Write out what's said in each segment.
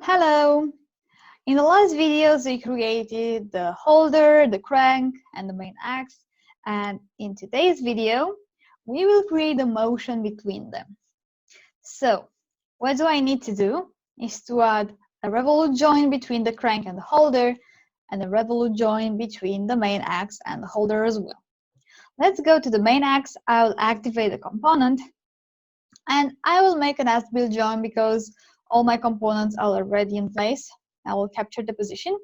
Hello! In the last videos, we created the holder, the crank, and the main axe. And in today's video, we will create the motion between them. So, what do I need to do is to add a revolute joint between the crank and the holder, and a revolute joint between the main axe and the holder as well. Let's go to the main axe. I will activate the component, and I will make an as-built join because all my components are already in place. I will capture the position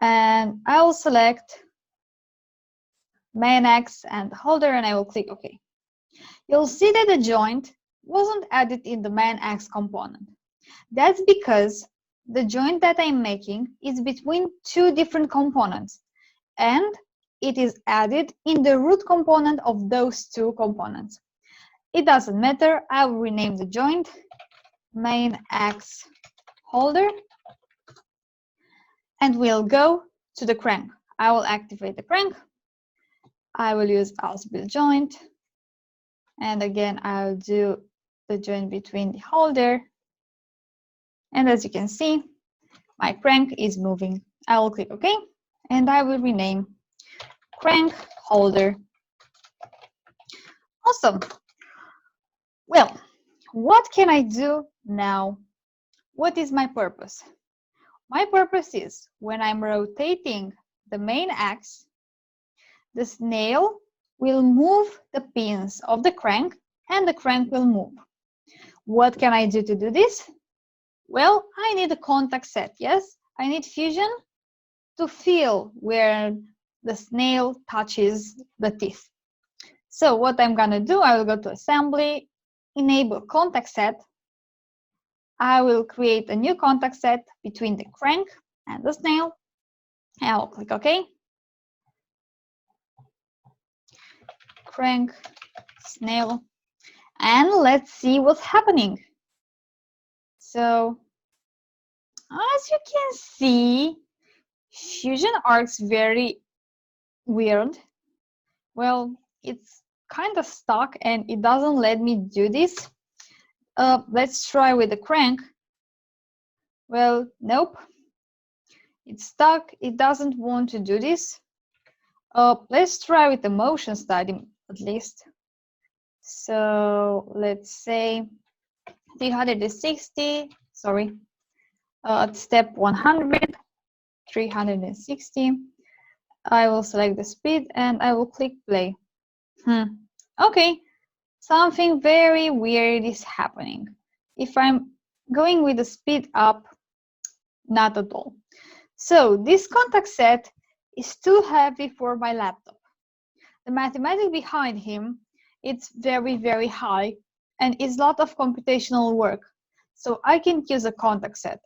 and I will select main axe and the holder and I will click OK. You'll see that the joint wasn't added in the main axe component. That's because the joint that I'm making is between two different components and it is added in the root component of those two components. It doesn't matter. I will rename the joint main axe holder and we'll go to the crank. I will activate the crank. I will use as-built joint and again I'll do the joint between the holder, and as you can see my crank is moving. I will click OK and I will rename crank holder. Awesome. Well, what can I do now? What is my purpose? My purpose is when I'm rotating the main axe, the snail will move the pins of the crank and the crank will move. What can I do to do this? Well, I need a contact set, yes? I need Fusion to feel where the snail touches the teeth. So what I'm gonna do, I will go to Assembly, Enable Contact Set. I will create a new contact set between the crank and the snail. And I'll click OK. Crank, snail, and let's see what's happening. So, as you can see, Fusion arcs very weird. Well, it's kind of stuck and it doesn't let me do this. Let's try with the crank. Well, nope. It's stuck. It doesn't want to do this. Let's try with the motion study at least. So let's say 360, sorry, at step 100, 360. I will select the speed and I will click play. Okay, something very weird is happening. If I'm going with the speed up, not at all. So this contact set is too heavy for my laptop. The mathematics behind him, it's very, very high and it's a lot of computational work. So I can't use a contact set.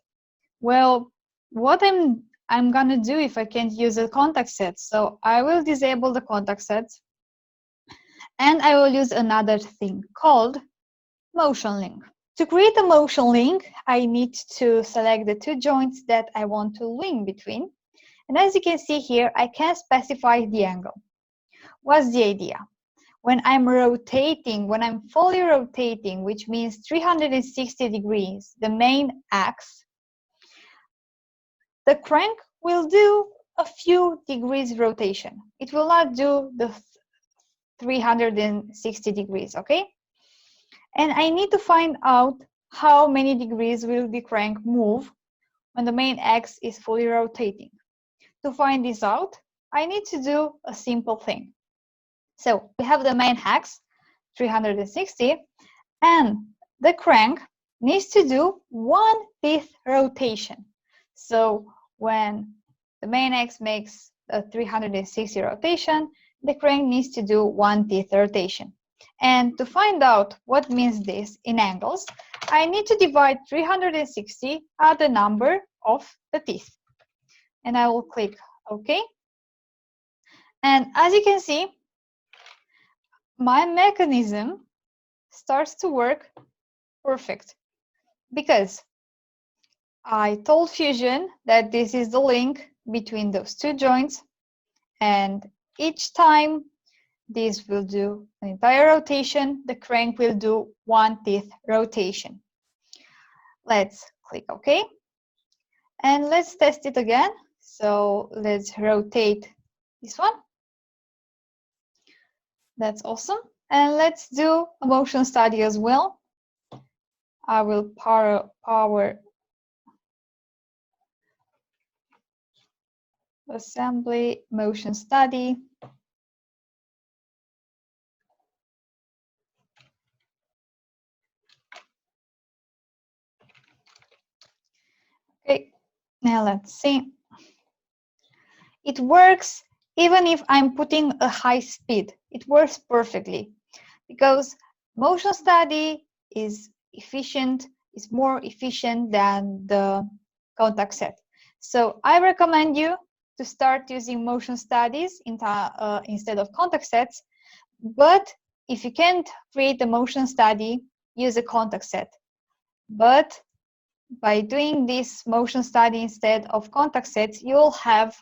Well, what I'm gonna do if I can't use a contact set? So I will disable the contact sets and I will use another thing called motion link. To create a motion link, I need to select the two joints that I want to link between. And as you can see here, I can specify the angle. What's the idea? When I'm rotating, when I'm fully rotating, which means 360 degrees, the main axe, the crank will do a few degrees rotation. It will not do the 360 degrees, okay? And I need to find out how many degrees will the crank move when the main axe is fully rotating. To find this out, I need to do a simple thing. So we have the main axe, 360, and the crank needs to do 1/5 rotation. So when the main axe makes a 360 rotation, the crank needs to do 1/5 rotation. And to find out what means this in angles, I need to divide 360 at the number of the teeth. And I will click OK. And as you can see, my mechanism starts to work perfect because I told Fusion that this is the link between those two joints, and each time this will do an entire rotation, the crank will do 1/5 rotation. Let's click OK. And let's test it again. So let's rotate this one. That's awesome. And let's do a motion study as well. I will power assembly motion study. Okay, now let's see. It works even if I'm putting a high speed. It works perfectly because motion study is efficient, is more efficient than the contact set. So I recommend you to start using motion studies instead of contact sets. But if you can't create a motion study, use a contact set. But by doing this motion study instead of contact sets, you'll have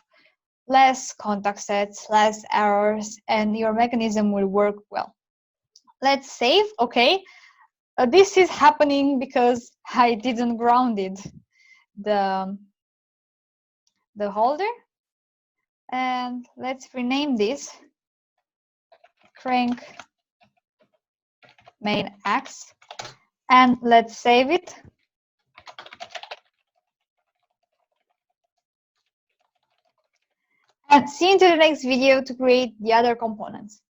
less contact sets, less errors, and your mechanism will work well. Let's save. Okay, this is happening because I didn't grounded the holder. And let's rename this crank main X, and let's save it. And see you in the next video to create the other components.